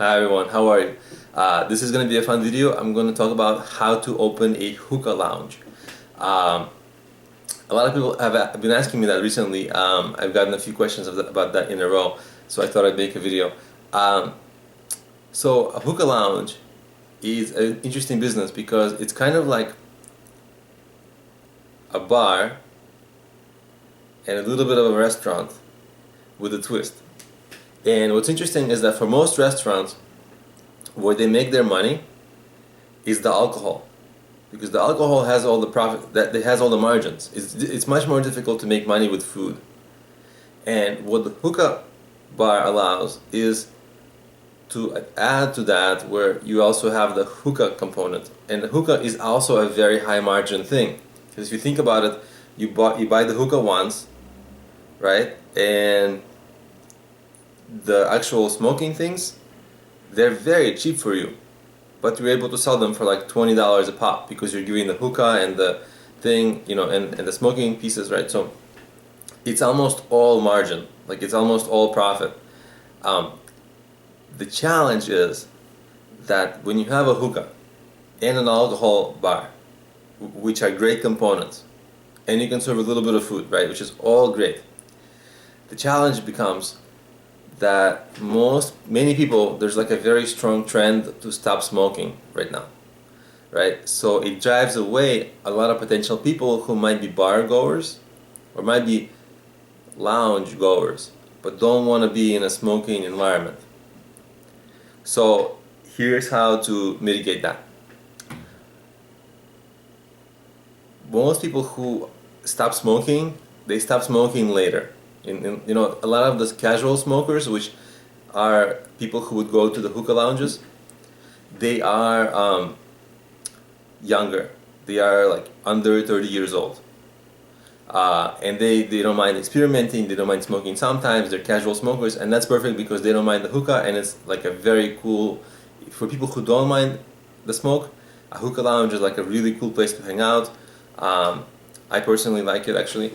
Hi everyone, how are you? This is going to be a fun video. I'm going to talk about how to open a hookah lounge. Um, a lot of people have been asking me that recently. I've gotten a few questions about that in a row, so I thought I'd make a video. Um, so a hookah lounge is an interesting business because it's kind of like a bar and a little bit of a restaurant with a twist. And what's interesting is that for most restaurants, where they make their money is the alcohol, because the alcohol has all the profit, that it has all the margins. It's much more difficult to make money with food. And what the hookah bar allows is to add to that, where you also have the hookah component. And the hookah is also a very high margin thing, because if you think about it, you buy the hookah once, right? And the actual smoking things, they're very cheap for you, but you're able to sell them for like $20 a pop, because you're giving the hookah and the thing, and the smoking pieces, right? So it's almost all margin, like it's almost all profit. The challenge is that when you have a hookah and an alcohol bar, which are great components, and you can serve a little bit of food, right, which is all great, the challenge becomes that many people, there's like a very strong trend to stop smoking right now, right? So it drives away a lot of potential people who might be bar goers or might be lounge goers, but don't want to be in a smoking environment. So here's how to mitigate that. Most people who stop smoking, they stop smoking later. A lot of the casual smokers, which are people who would go to the hookah lounges, they are younger. They are like under 30 years old. And they don't mind experimenting, they don't mind smoking sometimes, they're casual smokers, and that's perfect because they don't mind the hookah, and it's like a very cool, for people who don't mind the smoke, a hookah lounge is like a really cool place to hang out. I personally like it, actually.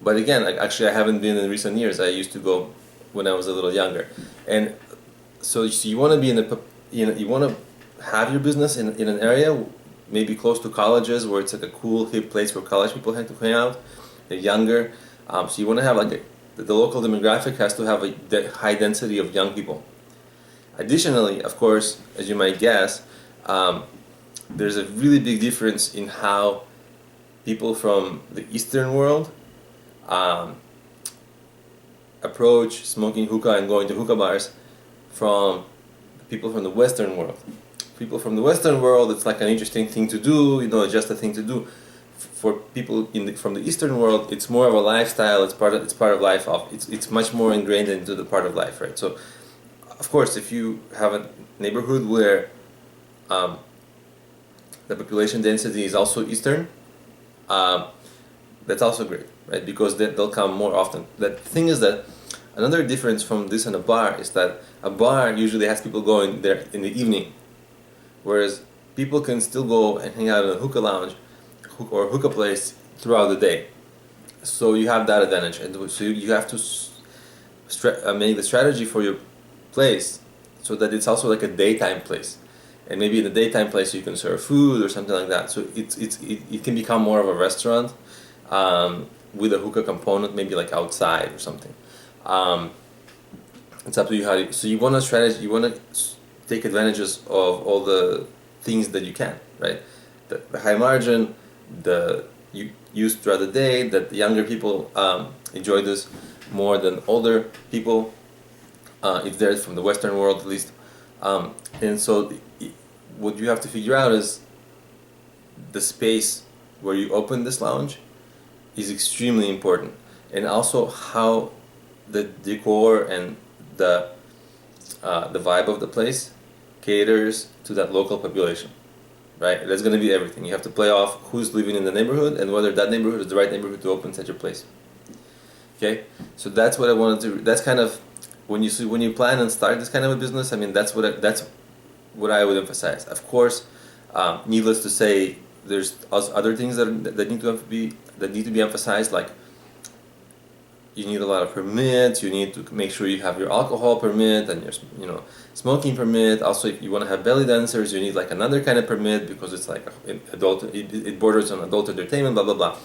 But again, actually I haven't been in recent years. I used to go when I was a little younger. And so you want to be you want to have your business in an area maybe close to colleges, where it's like a cool hip place where college people have to hang out. They're younger. So you want to have like the local demographic has to have a high density of young people. Additionally, of course, as you might guess, there's a really big difference in how people from the Eastern world approach smoking hookah and going to hookah bars from people from the Western world. People from the Western world, it's like an interesting thing to do, just a thing to do. For people from the Eastern world, it's more of a lifestyle. It's part of life. It's much more ingrained into the part of life, right? So, of course, if you have a neighborhood where the population density is also Eastern, that's also great, right? Because they'll come more often. The thing is that another difference from this and a bar is that a bar usually has people going there in the evening, whereas people can still go and hang out in a hookah lounge or hookah place throughout the day. So you have that advantage, and so you have to make the strategy for your place so that it's also like a daytime place. And maybe in the daytime place you can serve food or something like that. So it can become more of a restaurant with a hookah component, maybe like outside or something. It's up to you so you want to take advantages of all the things that you can, right? The high margin, you use throughout the day, that the younger people enjoy this more than older people, if they're from the Western world at least. And so what you have to figure out is the space where you open this lounge is extremely important, and also how the decor and the vibe of the place caters to that local population, right? That's going to be everything. You have to play off who's living in the neighborhood and whether that neighborhood is the right neighborhood to open such a place. Okay, so that's what I wanted to. That's kind of when you plan and start this kind of a business. I mean, that's what I would emphasize. Of course, needless to say, there's other things that need to be emphasized, like you need a lot of permits. You need to make sure you have your alcohol permit and your smoking permit. Also, if you want to have belly dancers, you need like another kind of permit because it's like adult. It borders on adult entertainment. Blah blah blah.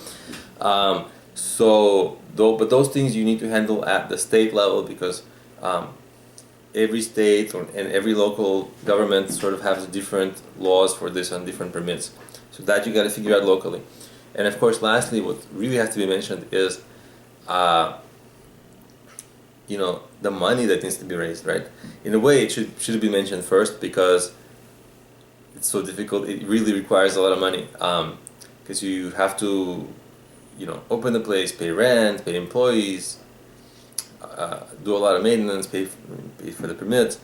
But those things you need to handle at the state level because every state and every local government sort of has different laws for this and different permits. So that you got to figure out locally. And of course, lastly, what really has to be mentioned is, the money that needs to be raised, right? In a way, it should be mentioned first because it's so difficult. It really requires a lot of money because you have to, open the place, pay rent, pay employees, do a lot of maintenance, pay for the permits.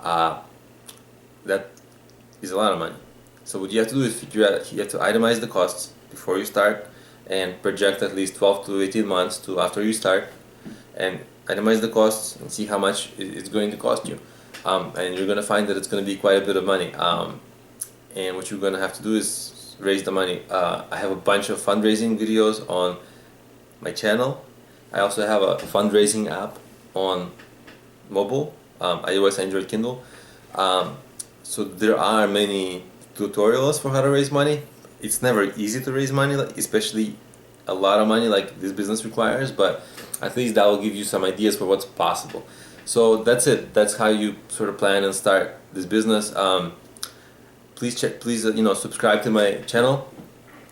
That is a lot of money. So what you have to do is figure out, you have to itemize the costs before you start and project at least 12 to 18 months to after you start and itemize the costs and see how much it's going to cost you. And you're going to find that it's going to be quite a bit of money. And what you're going to have to do is raise the money. I have a bunch of fundraising videos on my channel. I also have a fundraising app on mobile, iOS, Android, Kindle. So there are many tutorials for how to raise money. It's never easy to raise money, especially a lot of money like this business requires, but at least that will give you some ideas for what's possible. So that's it. That's how you sort of plan and start this business. Please subscribe to my channel.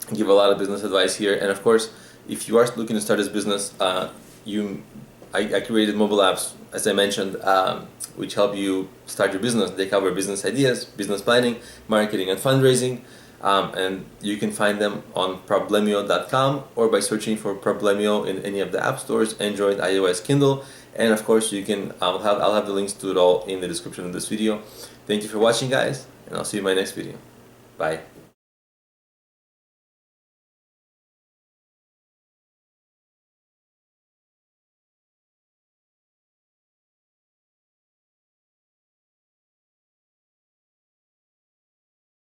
I give a lot of business advice here, and of course, if you are looking to start this business, I created mobile apps, as I mentioned, which help you start your business. They cover business ideas, business planning, marketing, and fundraising. And you can find them on problemio.com or by searching for Problemio in any of the app stores, Android, iOS, Kindle, and of course I'll have the links to it all in the description of this video. Thank you for watching, guys, and I'll see you in my next video. Bye.